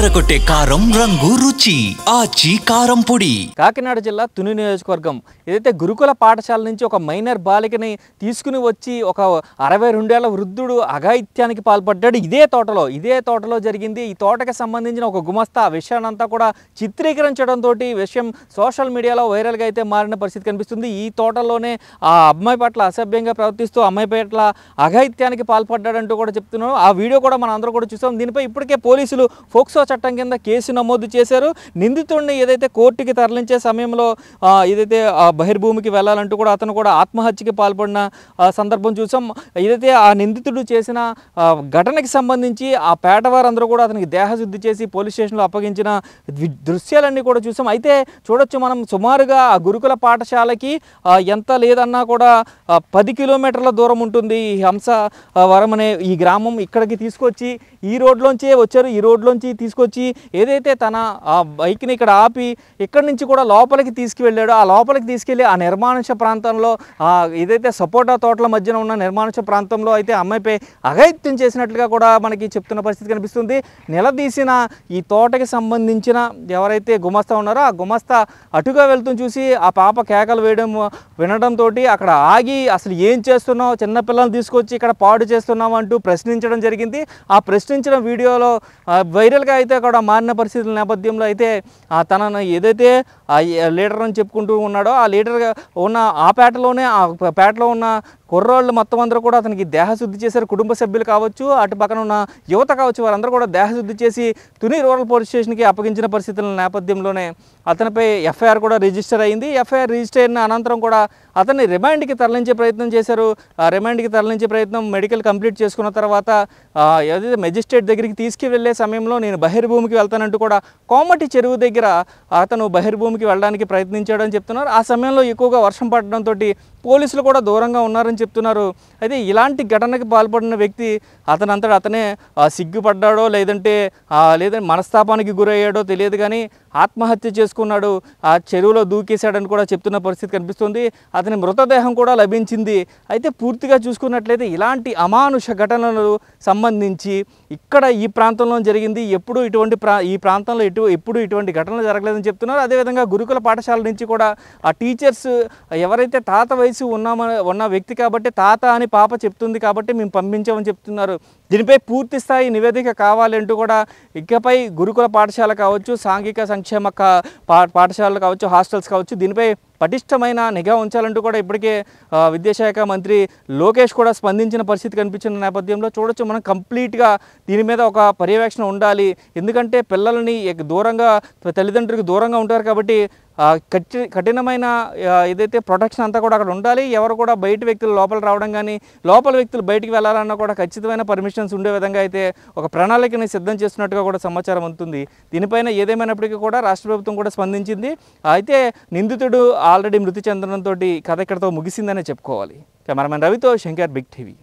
అదరగొట్టే కారం రంగు రుచి ఆచి కారం పొడి. కాకినాడ జిల్లా తుని నియోజకవర్గం ఏదైతే గురుకుల పాఠశాల నుంచి ఒక మైనర్ బాలికని తీసుకుని వచ్చి ఒక 62 ఏళ్ల వృద్ధుడు అఘాయిత్యానికి పాల్పడ్డాడు. ఇదే తోటలో జరిగింది. ఈ తోటకి సంబంధించిన ఒక గుమస్తా విషయాన్నంతా కూడా చిత్రీకరించడంతో విషయం సోషల్ మీడియాలో వైరల్గా అయితే మారిన పరిస్థితి కనిపిస్తుంది. ఈ తోటలోనే ఆ అమ్మాయి పట్ల అసభ్యంగా ప్రవర్తిస్తూ అమ్మాయి పట్ల అఘాయిత్యానికి పాల్పడ్డాడంటూ కూడా చెప్తున్నారు. ఆ వీడియో కూడా మనం అందరూ కూడా చూసాం. దీనిపై ఇప్పటికే పోలీసులు ఫోక్సో చట్టం కింద కేసు నమోదు చేశారు. నిందితుడిని ఏదైతే కోర్టుకి తరలించే సమయంలో ఏదైతే బహిర్భూమికి వెళ్ళాలంటూ కూడా అతను కూడా ఆత్మహత్యకి పాల్పడిన సందర్భం చూసాం. ఏదైతే ఆ నిందితుడు చేసిన ఘటనకి సంబంధించి ఆ పేటవారందరూ కూడా అతనికి దేహశుద్ధి చేసి పోలీస్ స్టేషన్లో అప్పగించిన దృశ్యాలన్నీ కూడా చూసాం. అయితే చూడొచ్చు మనం సుమారుగా ఆ గురుకుల పాఠశాలకి ఎంత లేదన్నా కూడా 10 కిలోమీటర్ల దూరం ఉంటుంది ఈ హంసవరం అనే ఈ గ్రామం. ఇక్కడికి తీసుకొచ్చి ఈ రోడ్లోంచే వచ్చారు. ఈ రోడ్లోంచి తీసుకొచ్చి ఏదైతే తన ఆ బైక్ని ఇక్కడ ఆపి ఇక్కడి నుంచి కూడా లోపలికి తీసుకువెళ్ళాడో ఆ లోపలికి తీసుకెళ్ళి ఆ నిర్మానుష ప్రాంతంలో ఏదైతే సపోటా తోటల మధ్యన ఉన్న నిర్మానుష ప్రాంతంలో అయితే అమ్మాయిపై అఘాయిత్యం చేసినట్లుగా కూడా మనకి చెప్తున్న పరిస్థితి కనిపిస్తుంది. నిలదీసిన ఈ తోటకి సంబంధించిన ఎవరైతే గుమస్తా ఉన్నారో ఆ గుమస్తా అటుగా వెళ్తూ చూసి ఆ పాప కేకలు వేయడం వినడంతో అక్కడ ఆగి అసలు ఏం చేస్తున్నావు, చిన్నపిల్లల్ని తీసుకొచ్చి ఇక్కడ పాడు చేస్తున్నావు అంటూ ప్రశ్నించడం జరిగింది. ఆ ప్రశ్నించిన వీడియోలో వైరల్గా అయితే కూడా మారిన పరిస్థితుల నేపథ్యంలో అయితే తనను ఏదైతే లీడర్ అని చెప్పుకుంటూ ఉన్నాడో ఆ లీడర్గా ఉన్న ఆ పేటలో ఉన్న కుర్రోళ్ళు మొత్తం అందరూ కూడా అతనికి దేహశుద్ధి చేశారు. కుటుంబ సభ్యులు కావచ్చు, అటు పక్కన ఉన్న యువత కావచ్చు, వారందరూ కూడా దేహశుద్ధి చేసి తుని రూరల్ పోలీస్ స్టేషన్కి అప్పగించిన పరిస్థితుల నేపథ్యంలోనే అతనిపై ఎఫ్ఐఆర్ కూడా రిజిస్టర్ అయింది. ఎఫ్ఐఆర్ రిజిస్టర్ అయిన అనంతరం కూడా అతన్ని రిమాండ్కి తరలించే ప్రయత్నం చేశారు. రిమాండ్కి తరలించే ప్రయత్నం మెడికల్ కంప్లీట్ చేసుకున్న తర్వాత ఏదైతే మెజిస్ట్రేట్ దగ్గరికి తీసుకువెళ్ళే సమయంలో నేను బహిర్భూమికి వెళ్తానంటూ కూడా కోమటి చెరువు దగ్గర అతను బహిర్భూమికి వెళ్ళడానికి ప్రయత్నించాడని చెప్తున్నారు. ఆ సమయంలో ఎక్కువగా వర్షం పడడంతో పోలీసులు కూడా దూరంగా ఉన్నారని చెప్తున్నారు. అయితే ఇలాంటి ఘటనకి పాల్పడిన వ్యక్తి అతనే సిగ్గుపడ్డాడో లేదంటే మనస్తాపానికి గురయ్యాడో తెలియదు కానీ ఆత్మహత్య చేసుకున్నాడు, ఆ చెరువులో దూకేశాడని కూడా చెప్తున్న పరిస్థితి కనిపిస్తుంది. అతని మృతదేహం కూడా లభించింది. అయితే పూర్తిగా చూసుకున్నట్లయితే ఇలాంటి అమానుష ఘటనలు సంబంధించి ఇక్కడ ఈ ప్రాంతంలో జరిగింది. ఎప్పుడు ఈ ప్రాంతంలో ఎప్పుడు ఇటువంటి ఘటనలు జరగలేదని చెప్తున్నారు. అదేవిధంగా గురుకుల పాఠశాల నుంచి కూడా ఆ టీచర్స్ ఎవరైతే తాత వయసు ఉన్న వ్యక్తి కాబట్టి తాత అని పాప చెప్తుంది కాబట్టి మేము పంపించామని చెప్తున్నారు. దీనిపై పూర్తి స్థాయి నివేదిక కావాలంటూ కూడా ఇకపై గురుకుల పాఠశాల కావచ్చు, సాంఘిక సంక్షేమ పాఠశాలలు కావచ్చు, హాస్టల్స్ కావచ్చు, దీనిపై పటిష్టమైన నిఘా ఉంచాలంటూ కూడా ఇప్పటికే విద్యాశాఖ మంత్రి లోకేష్ కూడా స్పందించిన పరిస్థితి కనిపించిన నేపథ్యంలో చూడొచ్చు మనం కంప్లీట్గా దీని మీద ఒక పర్యవేక్షణ ఉండాలి. ఎందుకంటే పిల్లల్ని దూరంగా తల్లిదండ్రులకు దూరంగా ఉంటారు కాబట్టి కఠినమైన ఏదైతే ప్రొటెక్షన్ అంతా కూడా అక్కడ ఉండాలి. ఎవరు కూడా బయట వ్యక్తులు లోపల రావడం కానీ లోపల వ్యక్తులు బయటికి వెళ్ళాలన్నా కూడా ఖచ్చితమైన పర్మిషన్స్ ఉండే విధంగా అయితే ఒక ప్రణాళికని సిద్ధం చేస్తున్నట్టుగా కూడా సమాచారం ఉంటుంది. దీనిపైన ఏదేమైనప్పటికీ కూడా రాష్ట్ర ప్రభుత్వం కూడా స్పందించింది. అయితే నిందితుడు ఆల్రెడీ మృతి చెందడంతో కథ ఇక్కడితో ముగిసిందనే చెప్పుకోవాలి. కెమెరామెన్ రవితో శంకర్, బిగ్ టీవీ.